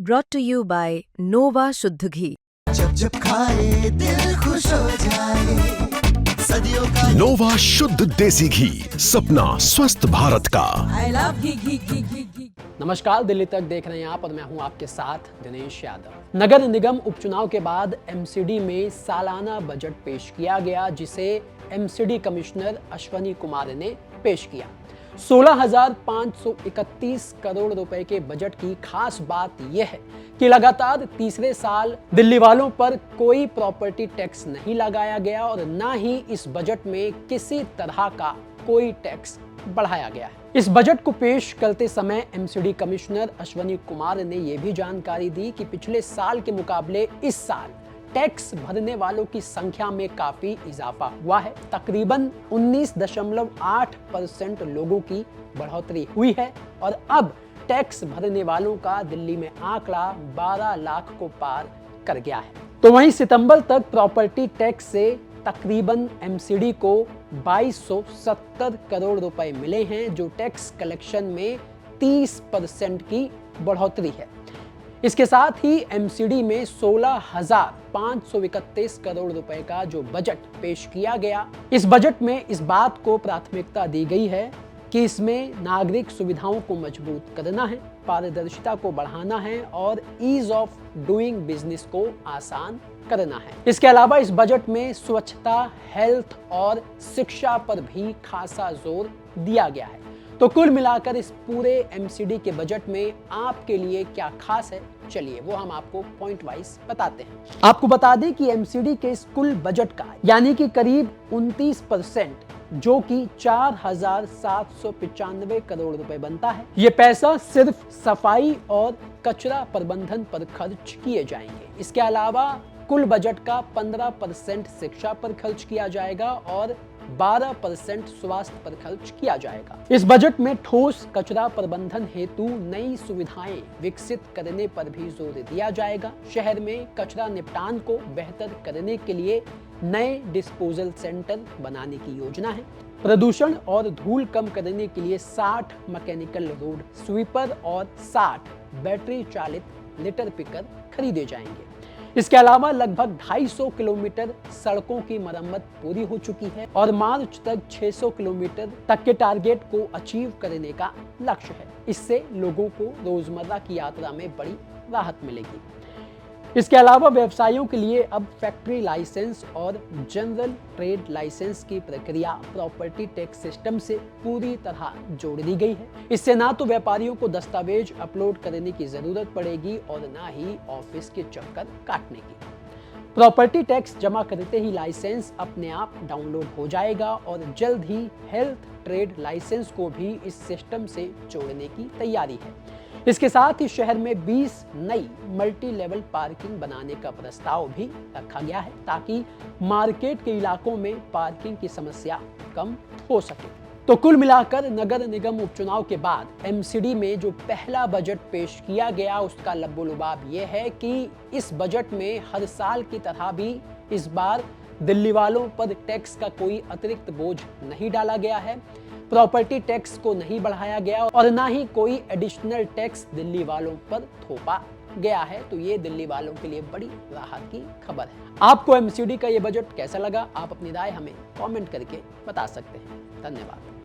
brought to you by Nova शुद्ध घी। जब जब खाए दिल खुश हो जाए, सदियों का नोवा शुद्ध देसी घी, सपना स्वस्थ भारत का। I love घी। नमस्कार, दिल्ली तक देख रहे हैं आप और मैं हूं आपके साथ दिनेश यादव। नगर निगम उपचुनाव के बाद एमसीडी में सालाना बजट पेश किया गया, जिसे एमसीडी कमिश्नर अश्वनी कुमार ने पेश किया। 16,531 करोड़ रुपए के बजट की खास बात यह है कि लगातार तीसरे साल दिल्ली वालों पर कोई प्रॉपर्टी टैक्स नहीं लगाया गया और ना ही इस बजट में किसी तरह का कोई टैक्स बढ़ाया गया है। इस बजट को पेश करते समय एमसीडी कमिश्नर अश्वनी कुमार ने यह भी जानकारी दी कि पिछले साल के मुकाबले इस साल टैक्स भरने वालों की संख्या में काफी इजाफा हुआ है। तकरीबन 19.8% लोगों की बढ़ोतरी हुई है और अब टैक्स भरने वालों का दिल्ली में आंकड़ा 12 लाख को पार कर गया है। तो वहीं सितंबर तक प्रॉपर्टी टैक्स से तकरीबन एमसीडी को 2270 करोड़ रुपए मिले हैं, जो टैक्स कलेक्शन में 30% की बढ़ोतरी है। इसके साथ ही एमसीडी में 16,531 करोड़ रुपए का जो बजट पेश किया गया, इस बजट में इस बात को प्राथमिकता दी गई है कि इसमें नागरिक सुविधाओं को मजबूत करना है, पारदर्शिता को बढ़ाना है और ईज ऑफ डूइंग बिजनेस को आसान करना है। इसके अलावा इस बजट में स्वच्छता, हेल्थ और शिक्षा पर भी खासा जोर दिया गया है। तो कुल मिलाकर इस पूरे एमसीडी के बजट में आपके लिए क्या खास है, चलिए वो हम आपको पॉइंट वाइज बताते हैं। आपको बता दें कि एमसीडी के इस कुल बजट का यानी कि करीब 29%, जो कि 4,795 करोड़ रुपए बनता है, ये पैसा सिर्फ सफाई और कचरा प्रबंधन पर खर्च किए जाएंगे। इसके अलावा कुल बजट का 15% शिक्षा पर खर्च किया जाएगा और 12% स्वास्थ्य पर खर्च किया जाएगा। इस बजट में ठोस कचरा प्रबंधन हेतु नई सुविधाएं विकसित करने पर भी जोर दिया जाएगा। शहर में कचरा निपटान को बेहतर करने के लिए नए डिस्पोजल सेंटर बनाने की योजना है। प्रदूषण और धूल कम करने के लिए 60 मैकेनिकल रोड स्वीपर और 60 बैटरी चालित लिटर पिकर खरीदे जाएंगे। इसके अलावा लगभग 250 किलोमीटर सड़कों की मरम्मत पूरी हो चुकी है और मार्च तक 600 किलोमीटर तक के टारगेट को अचीव करने का लक्ष्य है। इससे लोगों को रोजमर्रा की यात्रा में बड़ी राहत मिलेगी। इसके अलावा व्यवसायियों के लिए अब फैक्ट्री लाइसेंस और जनरल ट्रेड लाइसेंस की प्रक्रिया प्रॉपर्टी टैक्स सिस्टम से पूरी तरह जोड़ दी गई है। इससे ना तो व्यापारियों को दस्तावेज अपलोड करने की जरूरत पड़ेगी और ना ही ऑफिस के चक्कर काटने की। प्रॉपर्टी टैक्स जमा करते ही लाइसेंस अपने आप डाउनलोड हो जाएगा और जल्द ही हेल्थ ट्रेड लाइसेंस को भी इस सिस्टम से जोड़ने की तैयारी है। इसके साथ ही शहर में 20 नई मल्टी लेवल पार्किंग बनाने का प्रस्ताव भी रखा गया है, ताकि मार्केट के इलाकों में पार्किंग की समस्या कम हो सके। तो कुल मिलाकर नगर निगम उपचुनाव के बाद एमसीडी में जो पहला बजट पेश किया गया, उसका लब्बो-लुबाब ये है कि इस बजट में हर साल की तरह भी इस बार दिल्ली वालों पर टैक्स का कोई अतिरिक्त बोझ नहीं डाला गया है, प्रॉपर्टी टैक्स को नहीं बढ़ाया गया और ना ही कोई एडिशनल टैक्स दिल्ली वालों पर थोपा गया है। तो ये दिल्ली वालों के लिए बड़ी राहत की खबर है। आपको एमसीडी का ये बजट कैसा लगा? आप अपनी राय हमें कमेंट करके बता सकते हैं। धन्यवाद।